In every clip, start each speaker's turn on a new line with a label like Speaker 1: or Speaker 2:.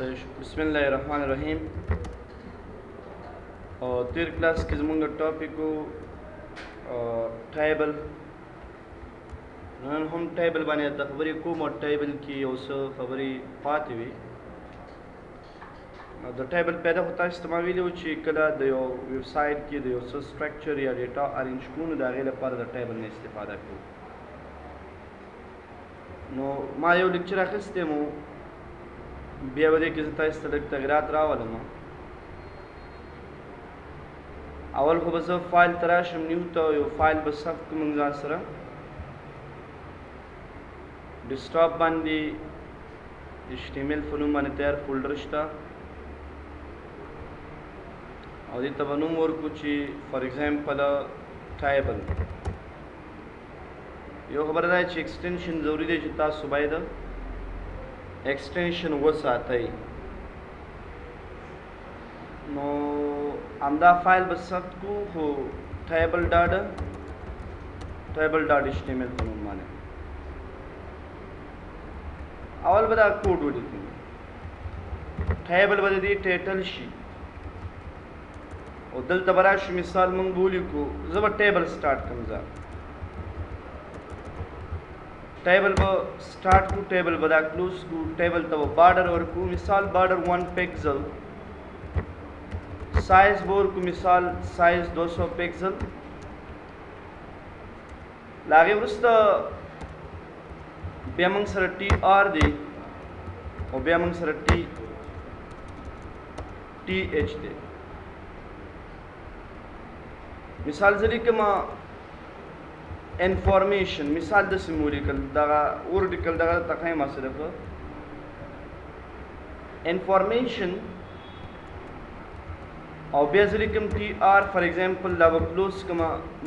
Speaker 1: بسم الله الرحمن الرحیم. تیر کلاس کې زموږ ټاپک ټیبل، نن هم ټیبل باندې د خبرې کوم. ټیبل کې یو څه خبرې پاتې وي. د ټیبل پیدا خو تاسو ته ما ویلي وو چې کله د یو ویب سایټ کې د یو څه سټرکچر یا ډیټا ارینج کوو نو د هغې لپاره د ټیبل نه استفاده کوو. نو ما یو لیکچر اخیستی مو، بیا به دې کې زه تاسو ته لږ تغیرات راولم. اول خو به زه فایل ته راشم، نیو ته یو فایل به ثبت کړم موږ ځان سره. ډیسکټاپ باندې HTML په نوم باندې تیار فولډر شته او دې ته به نوم ورکړو چې فار ایگزامپل ټیبل. یو خبره ده چې ایکسټینشن ضروري دی چې تاسو باید ایکسټینشن وساتئ. نو همدا فایل به ثبت کړو خو ټیبل ډاټ HTML په نوم باندې. اول به دا کوډ ولیکو. ټیبل به د دې ټایټل شي او دلته به راشو. مثال موږ به ولیکو، زه به ټیبل سټارټ کړم. زه ټیبل به سټارټ کړو، ټیبل به دا کلوز کړو، ټیبل ته به بارډر ورکړو. مثال بارډر 1 پکسل، سایز به ورکړو، مثال سایز 200 پکسل. له هغې وروسته بیا موږ سره TR دی او بیا موږ سره TH دی. مثال زه لیکم انفارمیشن، مثال داسې مو ولیکل، دغه ورډیکل دغه ته ښیم صرف انفارمیشن او بیا زه لیکم TR فار ایگزامپل. دا به کلوز کړم.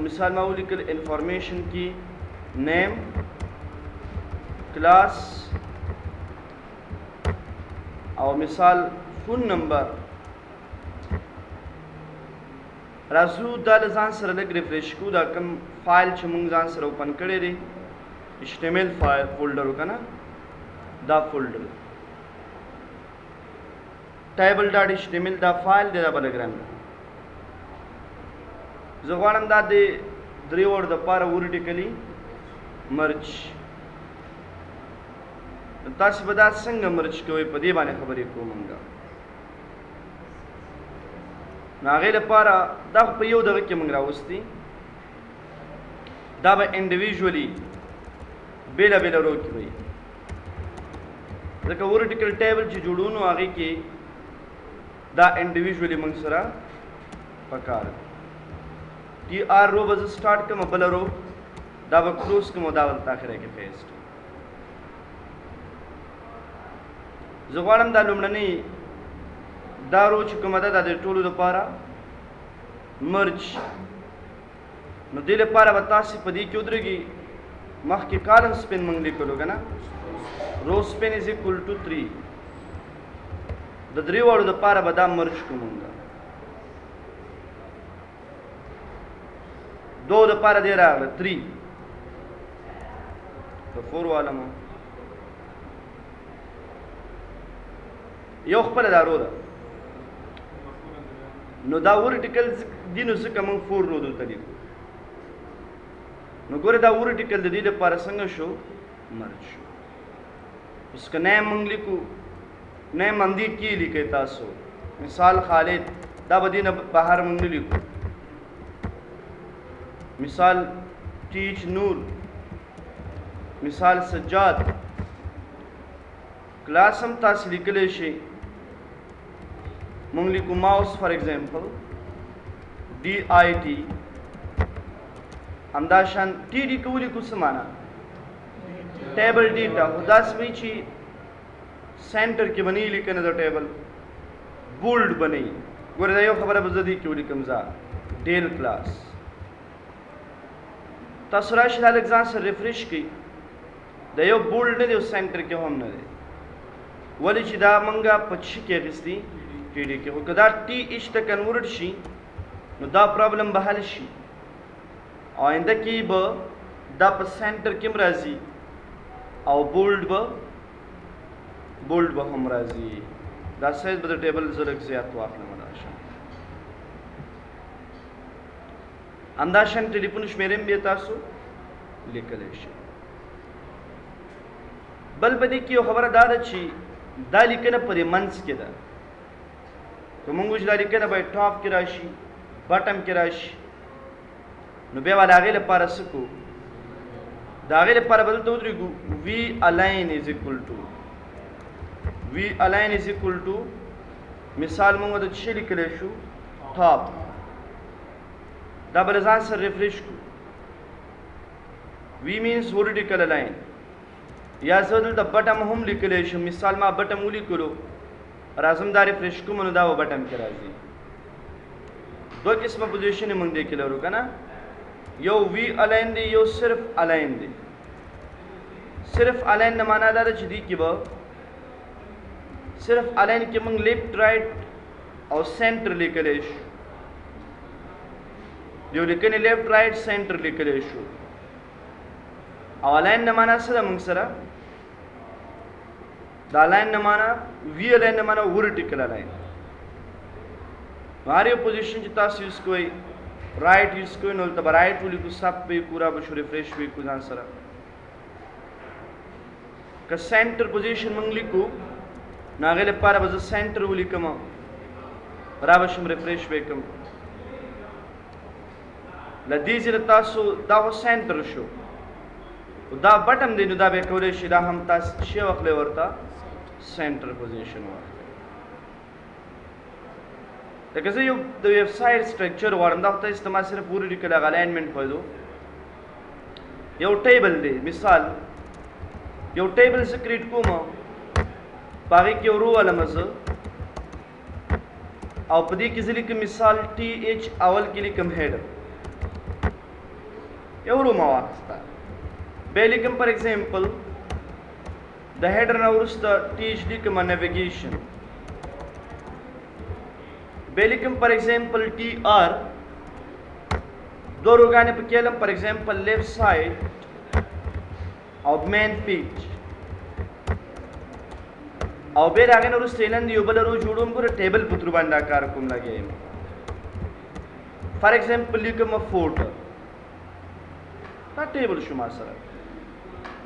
Speaker 1: مثال ما ولیکل انفارمیشن کې نیم، کلاس او مثال فون نمبر. راځو دا له ځان سره لږ ریفریش کړو. دا کوم فایل چې موږ ځان سره اوپن کړی دی HTML فایل فولډر وکنه، دا فولډر ټیبل ډاټ HTML دا فایل دی. دا به لږ رن زه غواړم دا د درې ورډ دپاره ورټیکلي مرچ. تاسو به دا څنګه مرچ کوئ په دې باندې خبرې کوو موږ. نو هغې لپاره دا خو په یو دغه کې موږ راوستي. دا به انډیویژولي بېله بېله رو کې وي، ځکه ورټیکل ټیبل چې جوړو نو هغې کې دا انډیویژولي موږ سره پکار دی. TR رو به زه سټارټ کړم، بله رو دا به کلوز کړم او دا به اخره کې پیسټ. زه غواړم دا لومړنۍ دا رو چې کومه ده دا د ټولو دپاره مرچ. نو دې لپاره به تاسې په دې کې ودرېږي. مخکې کالم سپین موږ لیکلو که نه، رو سپین از اکول ټو 3. د درې واړو دپاره به دا مرچ کوو موږ. دو دپاره دې راغله 3 د 4 والمو یو خپله دا رو ده. نو دا ورټیکل دي نو ځکه موږ 4 رو دلته لیکو. نو ګوره دا ورټیکل د دې لپاره څنګه شو؟ مرچ شو. اوس که نیم موږ لیکو، نیم همدې کې لیکئ تاسو. مثال خالد، دا به دې نه بهر موږ نه لیکو. مثال ټیچ نور، مثال سجاد. کلاس هم تاسو لیکلی شئ. موږ لیکو ماوس فار ایگزامپل DIT. همدا شان TD که ولیکو څه معنا؟ ټیبل ډیټا. خو داسې وایي چې سینټر کې به نه وي لیکنه د ټیبل، بولډ به نه وي. ګوره دا یو خبره به زه دې کې ولیکم، زه ډیل کلاس. تاسو راشئ دا لږ ځان سره ریفریش کړئ. دا یو بولډ نه دی او سینټر کې هم نه دی. ولې چې دا موږ په څه کې اخیستي؟ TD کې. خو که دا TH ته کنورټ شي نو دا پرابلم به حل شي. آینده کې به دا په سینټر کې هم راځي او بولډ به هم راځي. دا سایز به د ټیبل زه لږ زیات واخلم همداشان ټلیفون شمیرې هم بیا تاسو لیکلی شئ. بل په دې کې یو خبره دا ده چې دا لیکنه په دې منځ کې ده. که موږ وایو چې دا لیکنه باید ټاپ کې راشي بټم کې راشي نو بیا به د هغې لپاره څه کوو د هغې لپاره به دلته ودرېږو وي الاین از اکول ټو وي الاین از اکول ټو مثال موږ د څه لیکلی شو ټاپ دا بل ځان سره ریفریش کو وی مینس ورټیکل الاین یا زه دلته بټم هم لیکلی شم مثال ما بټم ولیکلو راځم دا ریفریش کوم نو دا به بټم کې راځي. دوه قسمه پوزیشن یې موږ دې کې لرو که نه یو وی الاین دی یو صرف الاین دی. صرف الاین نه معنا دا ده چې دې کې به صرف الاین کې موږ لیفټ رائټ او سینټر لیکلی شو یو لیکنې لیفټ رائټ سینټر لیکلی شو او الاین نه معنا څه ده موږ سره د الاین نه معنا وی الاین نه معنا ورټیکل الاین. هر یو پوزیشن چې تاسو یوز کوئ رائټ یوز کوئ نو دلته به رائټ ولیکو سب به پورا به شو ریفریش به کړو ځان سره. که سینټر پوزیشن موږ لیکو نو هغې لپاره به زه سینټر ولیکم را به شم ریفریش به کړم له دې ځای تاسو دا خو سینټر شو دا بټم دی نو دا به کولی شي دا هم تاسو څه واخلئ ورته سینټر پوزیشن واخلئ. لکه زه یو د ویب سایټ سټرکچر غواړم دا خو تاسو ته ما صرف ورټیکل هغه الاینمنټ ښودو. یو ټیبل دی مثال یو ټیبل زه کریټ کوم په هغې کې یو رو والم زه او په دې کې زه لیکم مثال ټي ایچ اول کې لیکم هیډر یو رو ما واخیسته بیا لیکم پر ایگزامپل د هیډر نه وروسته ټي ایچ لیکم نیویګیشن بیا لیکم پر ایگزامپل ټي آر دو روګانې پکې علم پر ایگزامپل لیفټ سایډ او مین پیج او بیا د هغې نه وروسته علم د یو بله رو جوړوم ګوره ټیبل په ترو باندې دا کار کوم لګیا یم فار ایگزامپل لیکم فوټر دا ټیبل شو ما سره.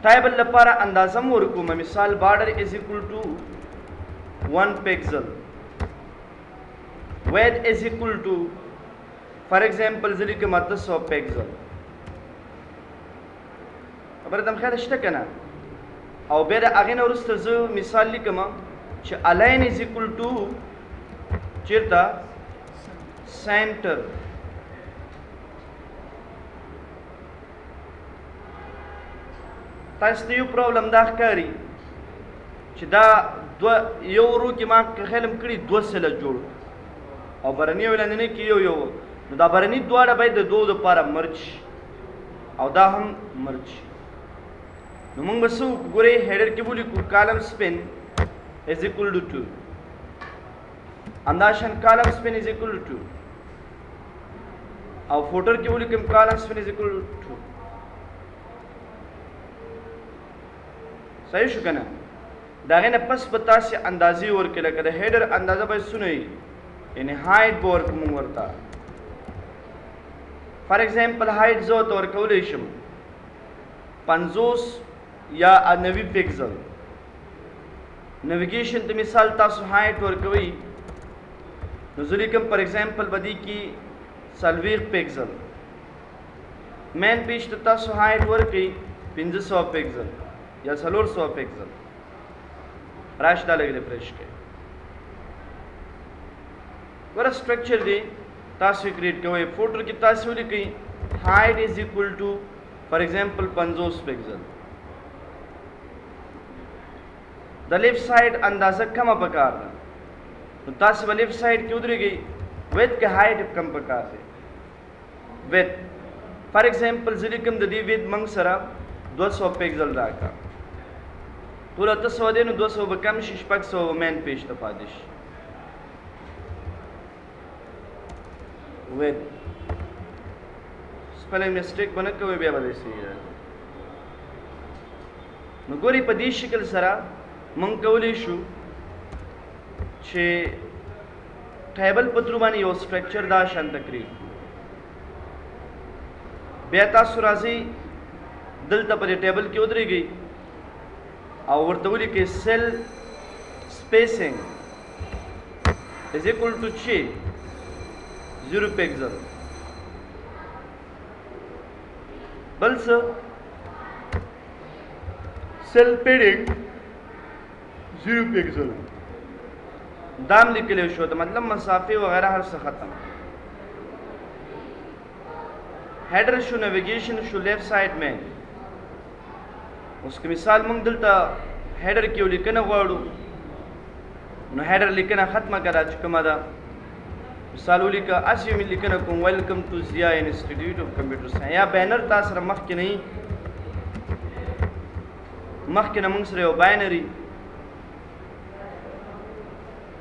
Speaker 1: ټیبل لپاره اندازه م ورکوم مثال بارډر از اکول ټو 1 پکسل ویډ از اکول ټو فار ایگزامپل زه لیکم 800 پکسل خبره دم خیال شته که نه او بیا د هغې نه وروسته زه مثال لیکم چې الاین از اکول ټو چېرته سینټر تاسو ته یو پرابلم دا ښکاري چې دا یو رو کې ما خیال م کړي 2 سله جوړ او برني او لاندنۍ کې یو نو دا برني دواړه باید د دوو دپاره مرچ او دا هم مرچ نو موږ به څه وکړو ګورئ هیډر کې به ولیکو کالم سپین از اکول ټو 2 همداشان کالم سپین از اکول ټو او فوټر کې ولیکم کالم سپین از اکول ټو صحیح شو که نه د هغې نه پس به تاسې اندازې ورکړئ لکه د هیډر اندازه باید څونه وي یعنې هایټ به ورکړو موږ ورته فار ایگزامپل هایټ زه ورته ورکولی شم 50 یا 90 پکسل نیویګیشن ته مثال تاسو هایټ ورکوئ نو زه لیکم پر ایگزامپل به دې کې 40 پکسل مین پیج ته تاسو هایټ ورکړئ 500 پکسل یا 400 پکسل راش دا لګ ریفریش کړئ ګوره سټرکچر دی تاسو یې کریټ کوئ فوټر کې تاسو ولیکئ هایټ از اکول ټو فار ایگزامپل 50 پکسل د لیفټ سایډ اندازه کمه پکار ده نو تاسو به لیفټ سایډ کې ودرېږئ ویت کې هایټ کم پکار دی ویت فار ایگزامپل زه لیکم د دې ویت موږ سره 200 پکسل راکړه ټول 800 دی نو 200 به کم شي 600 مین پیج ته پاتې شي ویت سپیلنګ مسټیک به نه کوئ بیا به داسې نو ګورئ په دې شکل سره موږ کولی شو چې ټیبل په تر باندې یو سټرکچر دا شانته کړي بیا تاسو راځئ دلته په دې ټیبل کې ودرېږئ او ورته ولیکئ سیل spacing is equal to chi 0 pixel बल सेल पेडिंग 0 पिक्सल दाम लिखले शो तो मतलब मसाफे वगैरह हर से खत्म header show navigation show left side में उसकी मिसाल मंग दिलता हेडर क्यों लिखना वाड़ू नो हेडर लिखना खत्म करा चुका मदा मिसाल लिखा आशी में लिखना को welcome to Zia institute of computer science या बैनर तासर मख के नहीं मख के नमंग सरे बाइनरी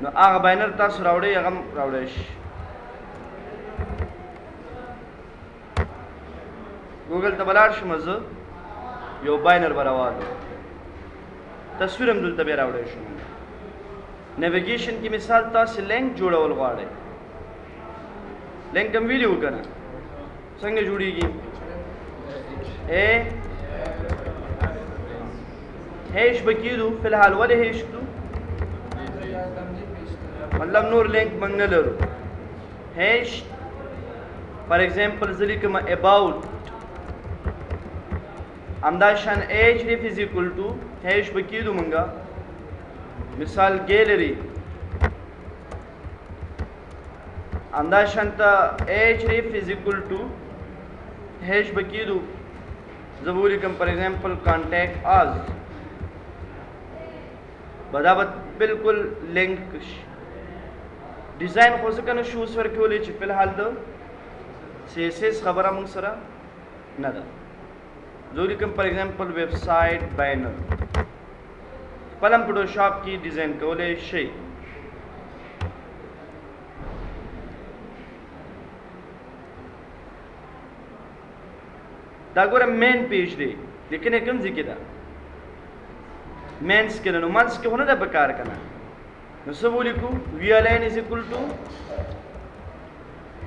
Speaker 1: नो आगा बैनर तासर रावड़े या गम रावड़ेश गूगल तबलाश मज़ यो बाइनर बरावाद तस्वीर हम दुलता बेरा रावड़ेश नेविगेशन की मिसाल तासे लिंक जोड़ा वाले लिंक हम वीडियो करना संगे जुड़ेगी हेश बकीदू फिलहाल वाले हेश दू मतलब नूर लिंक मंगलर हेश फॉर एग्जांपल जली कमा अबाउट अंदाशान href is equal to hash बकीदू मंगा मिसाल गैलरी अंदाशंता href is equal to hash बकीदू जबूरी कम फॉर एग्जांपल कॉन्टैक्ट आज बदावत बिल्कुल लिंक डिजाइन हो सकन शूज वर क्यों फिलहाल दो सीएसएस खबर मंग सरा न दा जबूरी कम फॉर एग्जांपल वेबसाइट बैनर पलम फोटोशॉप की डिजाइन कोले शे दागोरा मेन पेज दे लेकिन एकम जिकिदा मेंस के नो मंस के होना दा बेकार करना नो सब लिखो V align is equal to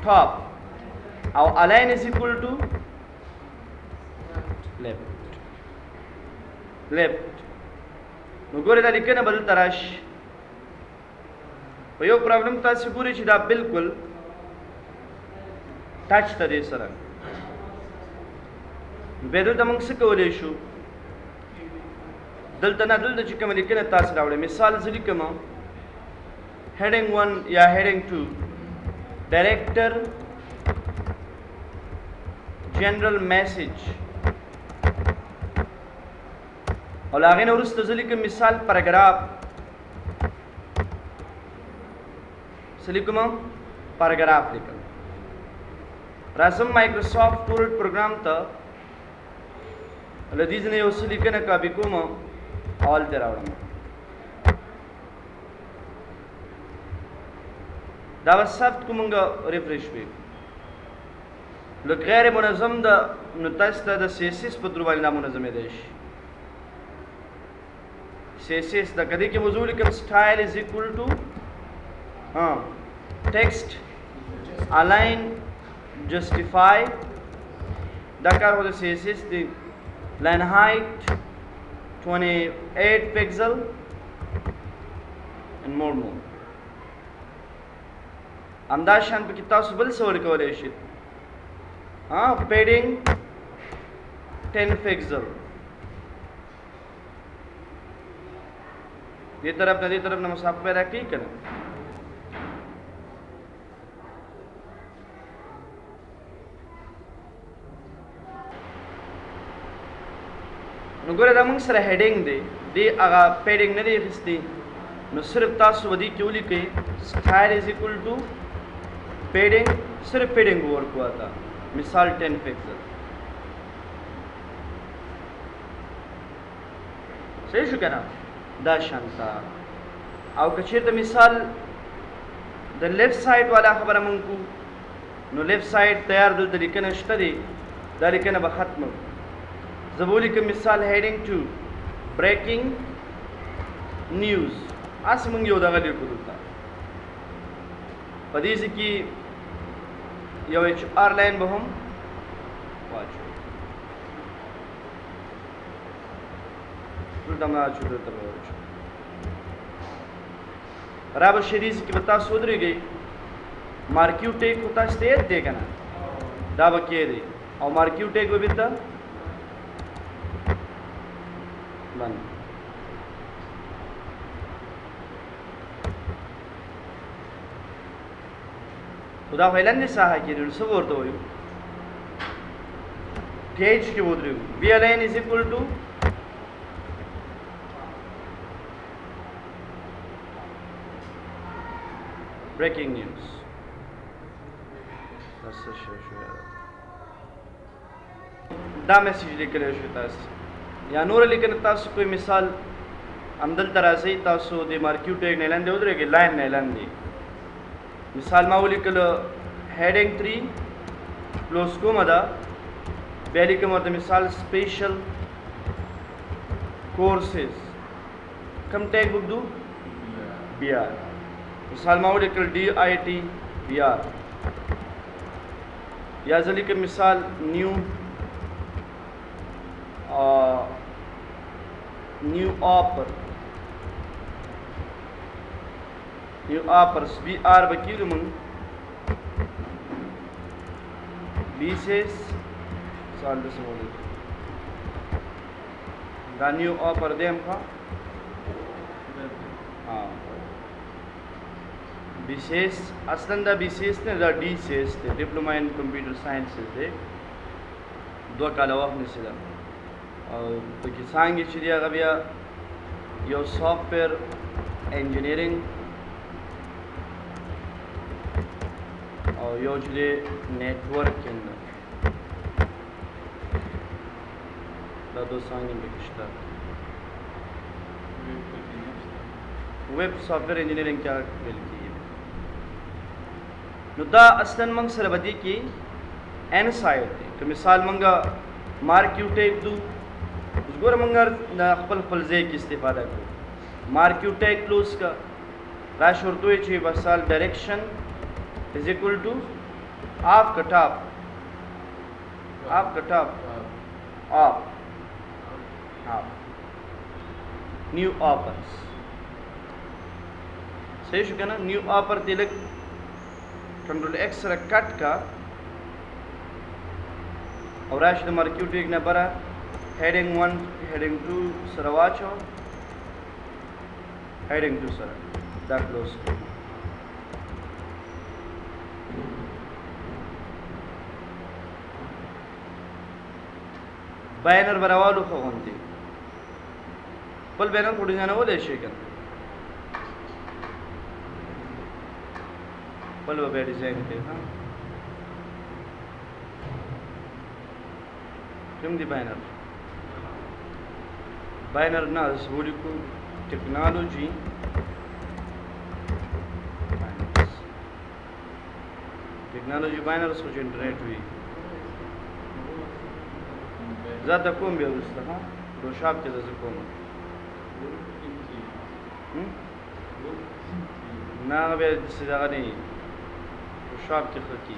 Speaker 1: top और align is equal to left नो गोरे दा लिखना बदल तराश यो प्रॉब्लम तासी पूरी छिदा बिल्कुल टच तदे सरा बेदल तमंग से कोले शो दलता ना दल चिकम लिखना तास रावड़े मिसाल जली कमा हेडिंग 1 या हेडिंग 2 डायरेक्टर जनरल मैसेज और आगे न उस तजली के मिसाल पैराग्राफ सलीकुमा पैराग्राफ लिखा रासम माइक्रोसॉफ्ट वर्ड प्रोग्राम था लदीज ने उस लिखने का बिकुमा ऑल तेरावड़ा दावा सफ्त कुमंगा रिफ्रेश भी लोग गैर मुनज़म दा नुतास्ता दा सीएसएस पत्रुवाली ना मुनज़म देश सीएसएस दा कदी के मौजूद कम style is equal to text align justify दकार हो सीएसएस दी line height 28 pixel and more अंदाशान पे कितना सुबल से वर्क हो रहे शिट padding 10 pixel ये तरफ न मुसाफ पैदा की करना नगोरे दा मंग सरा हेडिंग दे आगा पैडिंग न दे खिस्ती नो सिर्फ तासु वदी क्यों लिखे style is equal to padding सिर्फ पैडिंग वर्क हुआ था मिसाल 10 पिक्सल सही शु कहना दा शांता आओ कछे तो मिसाल द लेफ्ट साइड वाला खबर मंगू नो लेफ्ट साइड तैयार दल तरीके न शतरी दा लिखे न बखत्म जबूली के मिसाल हेडिंग टू ब्रेकिंग न्यूज़ आस मंगी उदा गली को په دې کې یو ایچ آر لاین به هم واچو ټول دمه اچو درته به واچو برابر شریز کې به تاسو ودرېږئ مارکیو ټیک خو تاسو ته یاد دی که نه دا به کې دی او مارکیو ټیک به بیرته بند خو دا خو اعلان ساحه کې دی نو څه به ورته وایو پیج کې به ودرېږو بی الاین از اکول ټو breaking news دا میسیج لیکلی شو تاسو یا نور لیکنه تاسو کوئی مثال همدلته راځئ تاسو د مارکیو ټیګ نه لاندې ودرېږئ لاین نه لاندې مثال ما ولیکلو هیډینګ 3 کلوز کومه ده بیا لیکم ورته مثال سپیشل کورسز کم ټیګ وګدو بی آر مثال ما ولیکل D I T B R या ځلې کې مثال نیو آپرس बी आर بکیږي موږ बी سیس سال د سمول دا نیو آپر دیم ښه BCS اصلا دا BCS نه دا DCS دی ډیپلوما ان کمپیوټر ساينسز دی 2 کاله وخت نشي دا او پکې څنګه چې دی هغه بیا یو سافټویر انجینیرینګ او یو چې دی نیټورکینګ دا 2 څنګه پکې شته ویب سافټویر انجینیرینګ کیا ویل کی نو دا اصلا موږ سره بدی کې ان سایډ دی که مثال موږ مارکیو ټیګ دو اوس ګوره موږ خپل ځای کې استفاده کوو مارکیو ټیګ کلوز کا راش ورته وایي چې مثال ډایرکشن از اکول ټو آف کا ټاپ آف نیو آپرس صحیح شو که نه نیو آپر دی لږ کنټرول ایکس سره کټ کا او راشي د مارکیو ټیګ نه بره هیډینګ 1 هیډینګ 2 سره واچو هیډینګ 2 سره دا کلوز باینر براوالو خو غونډي بل باینر کو ډیزاین ولې شي کنه بل به ډیزاین کوي ها کوم دی باینر نه سوري کو ټیکنالوژي باینر سو جنریټ وی زاده کوم به وسته ها دو شاپ کې زه کوم نه به څه نه شاپ کې خلکی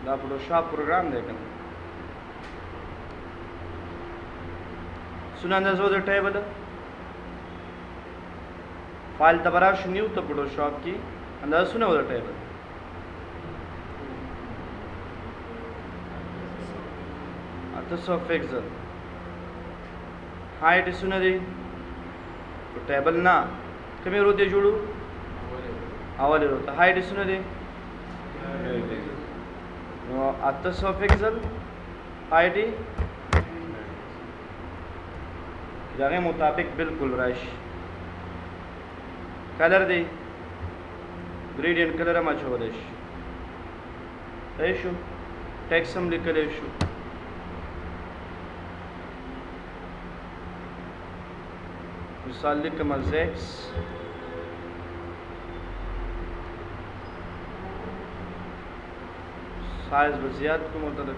Speaker 1: دا فوټوشاپ پروګرام دی کنه سونه اندازو د ټیبل فایل تبرا شنیو ته فوټوشاپ کې اندازو سونه ول ټیبل اته سو پکسل هایټ سونه دی ټیبل نه کمه رو دې جوړو اواله رو ته هایټ سونه دی نو 800 پکسل هایټ دغه مطابق بالکل راشي کلر دی گریډینټ کلر ما چولې شي صحیح شو ټیکس هم لیکل شو مثال لیکم از ایکس سائز به زیات کوم مطلب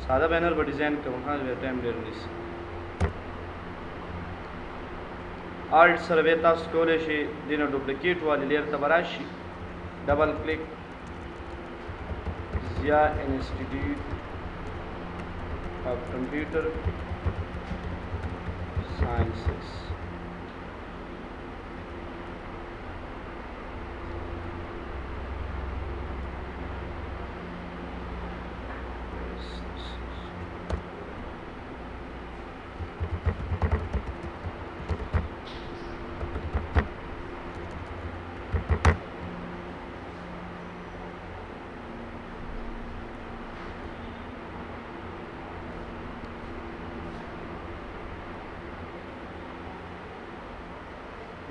Speaker 1: ساده بینر به ډیزاین کوم ها به ټایم ډیر نیسی آلټ سره به تاسو کولی شئ دې نه ډوپلیکیټ والي لیر ته به راشي ډبل کلیک ضیا انسټیټیوټ آف کمپیوټر ساینسز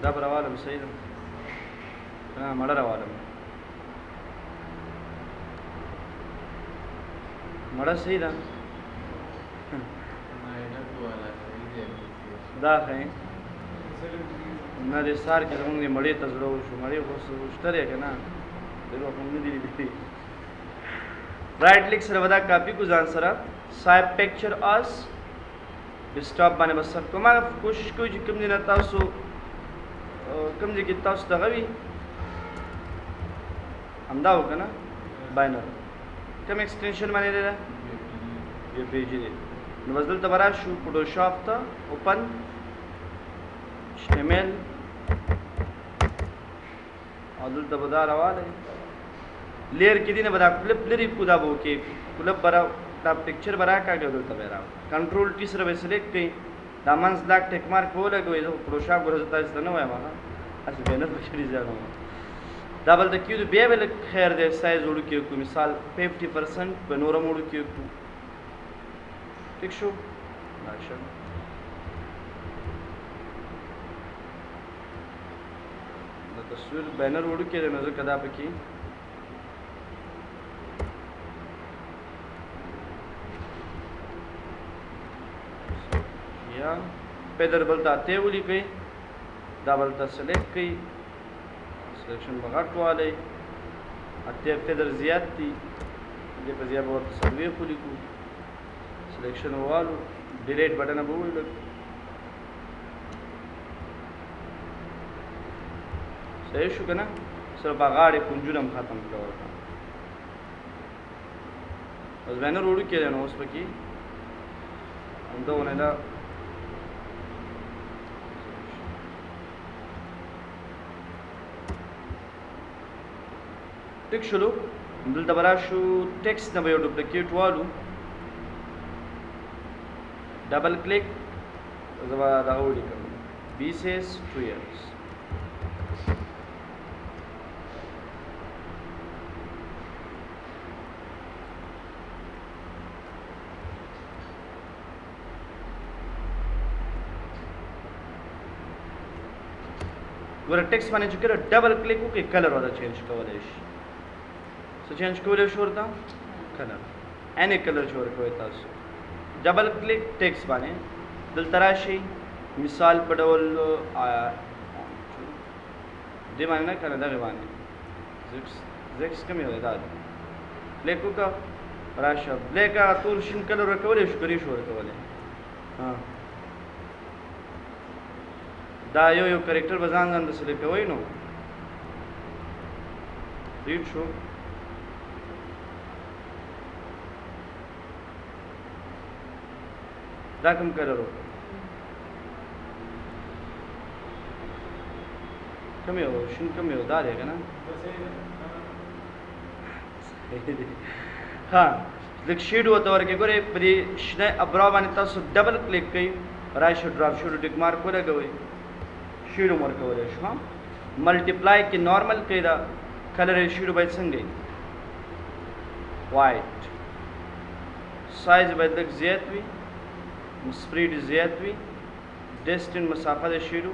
Speaker 1: دا به راوالم صحیح ده مړه راوالم مړه صحیح ده دا ښه نه دې سار کې زمونږ دې مړې ته زړه وشو مړې خو شته دی که نه دې به هم نه دي لیدلي رایټ کلیک سره به دا کاپي کو ځان سره سایپ پکچر آس ډیسکټاپ باندې به سر کوم کوشش کوئ چې کوم ځای نه تاسو کوم ځای کې تاسو دغه وي همدا وکړه نه باینر کوم ایکسټینشن باندې دی دا یو پی جي دی نو بس دلته به راشو فوټوشاپ ته اوپن HTML او دلته به دا راوالی لیر کې دی نه به دا کلپ لري کو دا به وکړي کلپ به دا پکچر به راکاږي او دلته به یې راوړي کنټرول ټي سره به سلیکټ کړئ دا منځ دا ټیک مارک به ولګوئ زه فوټوشاپ ګوره زه تاسو ته نه وایم هسې بینر پکې ډیزاین وم دا بل د کیو بیا به لږ خیر دی سایز وړوکی وکړو مثال 50% به نور هم وړوکی وکړو ټیک شو راشه د تصویر بینر وړوکی دی نو ځکه دا پکې یا پیدر بلته اته ولیکئ دا بلته سلیکټ کړئ سلیکشن به غټ والی اته پیدر زیات دي دې په ځای به ورته څلوېښت ولیکو سلیکشن والو ډیلیټ بټن به وویل صحیح شو که نه صرف به غاړې کنجونه هم ختم کړه ورته اوس بینر وړوکی دی نو اوس پکې همدا ونه دا ټیک شلو دلته به راشو ټیکسټ نه به یو ډوپلیکیټ والو ډبل کلیک زه به دغه ولیکم BCS 2 years ګوره ټیکسټ باندې چې کله ډبل کلیک وکړئ کلر ورته چینج کولی شي څه چینج کولی شو ورته کلر any کلر چې ورکوئ تاسو ډبل کلیک ټیکسټ باندې دلته راشئ مثال په ډول دې باندې نه کنه دغې باندې زیکس کوم یو دی دا کلیک وکړه راشه بلیک هغه تور شین کلر ورکولی شو که ریش ورکولی دا یو کریکټر به ځان ځان د سلیکټ کوئ نو ریډ شو دا کوم کلر و کوم یو شین کوم یو دا دی که نه ها لږ شیډ ورته ورکړئ ګورئ په دې شنه ابرا باندې تاسو ډبل کلیک کوئ راشي ډراپ شیډو ټیک مارک ولګوئ شیډو ورکولی شو ملټیپلای کې نارمل کوي دا کلر یې شیډو باید څنګه وي وایټ سایز باید لږ زیات وي سپریډ زیات وي ډسټنس مسافه د شیډو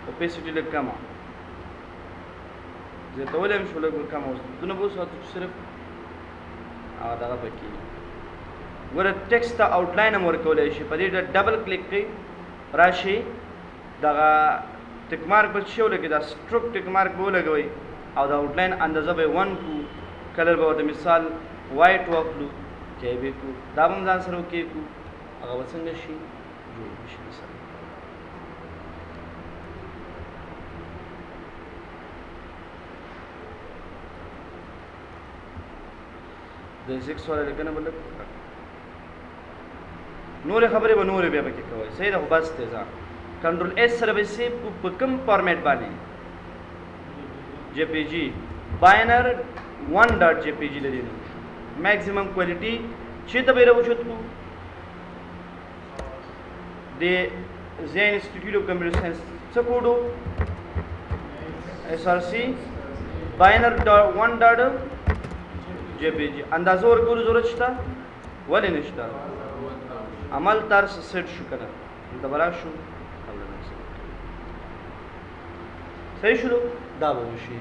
Speaker 1: اوپیسټي لږ کمه زیاتولی هم شو لږ کمه اوس دونه به وساتو چې صرف هغه دغه پکې ګوره ټیکسټ ته آوټلاین هم ورکولی شي په دې ډبل کلیک کوئ راشئ دغه ټیک مارک به چې ولګوئ دا سټروک ټیک مارک به ولګوئ او د آوټلاین اندازه به یې 1 کړو کلر به ورته مثال وایټ واخلو کې به کړو دا به هم ځان سره وکې کړو هغه به څنګه شي جوړ شي مثلا د 6 والا لیکنه بل نور خبرې به نور بیا پکې کوي صحیح ده خو بس ته ځه کنټرول اس سره به سیو په کوم فارمیټ باندې جی پی جی باینر 1.jpg لري میکسیمم کوالټي چې ته به راوچت کو د زین انسټیټیوټ اف کمپیوټر ساينس څه کوډو اس ار سی باینر 1.jpg اندازه ورکول ضرورت شته ولې نشته عمل طرز سیټ شو کنه دا برا شو صحیح شو دا به شي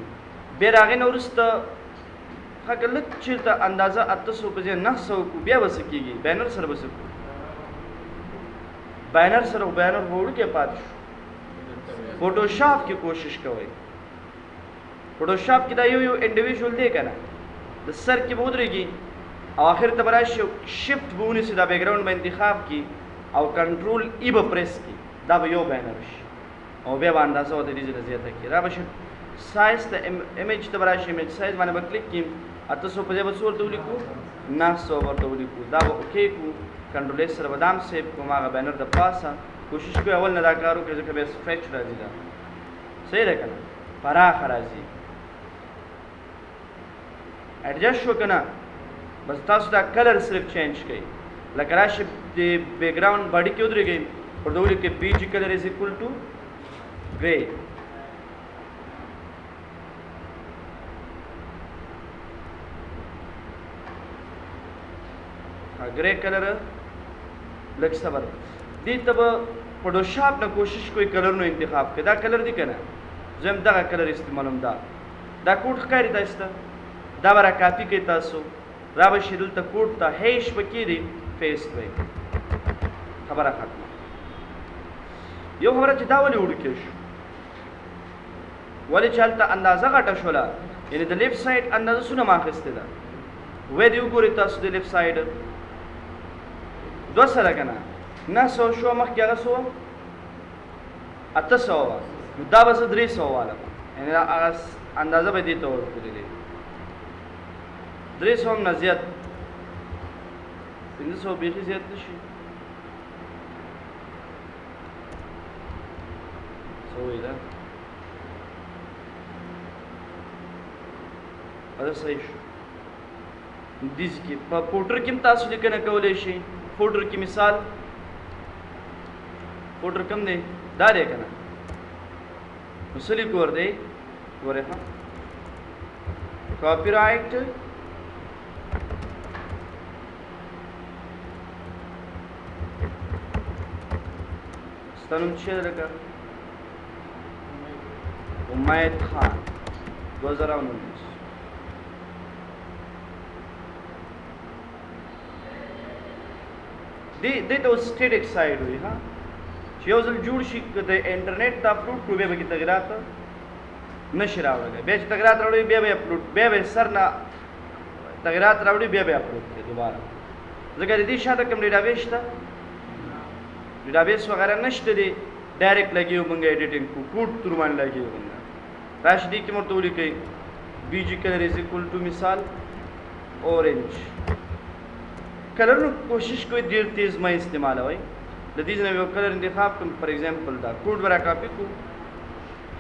Speaker 1: بیا راغی نو ورسته هغه لږ چې ته اندازه 800 په ځای 900 کو بیا وس کېږي بینر سره وس کو بینر سره بینر وړو کې پات شو فوټوشاپ کې کوشش کوي فوټوشاپ کې دا یو انډیویډوال دی کنه د سر کې بودريږي او اخر ته براشي شفت بونه سي دا بیک گراوند باندې انتخاب کی او کنټرول ای به پریس کی دا به یو بینر شي او بیا اندازه وته دې زیاته کی را بشه سایز ته ایمیج ته براشي ایمیج سایز باندې به کلیک کیم 800 په ځای به څور ته ولیکو 900 ورته ولیکو دا به اوکې کو کنټرول اس سره بادام سیو کوم هغه بینر د پاسه کوشش کوي اول نه دا کارو کې ځکه به سټریچ راځي دا صحیح ده کنه فراخ راځي ایڈجسٹ شو کنه بس تاسو دا کلر صرف چینج کړئ لکه راشي د بیک گراوند باډي کې ودرېږئ پر دوی کې بی جی کلر از اکول ټو گرے گرے کلر لږ صبر دې ته به فوټوشاپ نه کوشش کوي کلر نو انتخاب کړئ دا کلر دی کنه زم دغه کلر استعمالوم دا کوډ ښکاري تاسو ته دا برا کاپی کوي تاسو را به شیدل ته کوډ ته هیش پکې دی پیسټ وای خبره ختمه یو خبره چې دا ولې وړکې شو ولې چالت اندازه غټه شولا یعنی د لیفت سایډ اندازه سونه ماخسته ده وې دی وګورئ تاسو د لیفت سایډ 200 کنه 900 شو مخکې هغه سو 800 دا بس 300 والا یعنی هغه اندازه به دې ته ورکړلې 300 هم نه زیات 300 بیخي زیات نشي سوې ده دا صحیح شو دې کې په پورټر کې تاسو لیکنه کولای شئ فولډر کی مثال فولډر کم دی دا دی کنه وسلی کور دی ګوره ها کاپی رائټ ستنم چې لکه امید خان 2019 دې ته سټیټیک سایډ وي ها چې یو ځل جوړ شي د انټرنیټ ته اپلوډ کړو به کې تغیرات نشي راوړل بیا چې تغیرات راوړي بیا به اپلوډ بیا به سر نه تغیرات راوړي بیا به اپلوډ کړي دوباره ځکه دې شاته کوم ډیټابیس ته ډیټابیس وغیرہ نشته دی ډایرکټ لګیو مونږ ایډیټینګ کو کوډ تر باندې لګیو مونږ راشدی کې مرته ولیکي بی جی کلر از اکول ټو مثال اورنج کلر نو کوشش کوئی ډیر تیز مې استعمال وای د دې نه یو کلر انتخاب کوم فار ایگزامپل دا کوډ ورا کاپی کو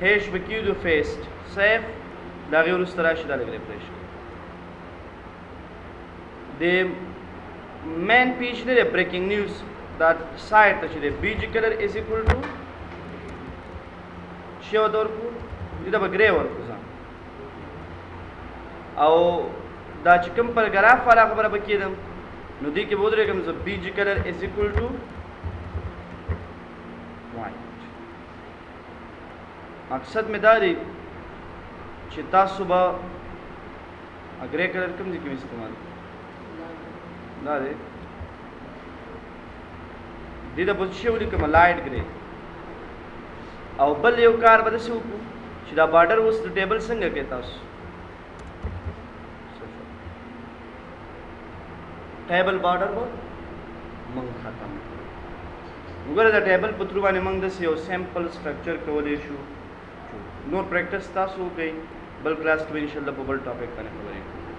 Speaker 1: هیش بکیو دو فیسٹ سیف دا غیر استراشی دا لګ ریفریش د مین پیج نه بریکینګ نیوز دا سایت ته چې بی جی کلر از اکول ټو شو دور کو دا به ګری ورکو ځم او دا چې کوم پاراګراف والا خبره بکیدم نو دی کې بودره کوم ز بی جی کلر از اکول ټو وایټ مقصد مې دا دی چې تاسو به اګری کلر کوم ځای کې استعمال دا دی دې د بوتشي ولیکم لایټ ګری او بل یو کار به څه وکړو چې دا بارډر اوس د ټیبل څنګه کې تاسو ټیبل بارډر و موږ ختم کړو. وګوره د ټیبل په تھرو باندې موږ داسې یو سیمپل سټرکچر کولی شو. نور پریکټس تاسو وکړئ، بل کلاس کې به انشاءالله په بل ټاپک باندې خبرې کوو.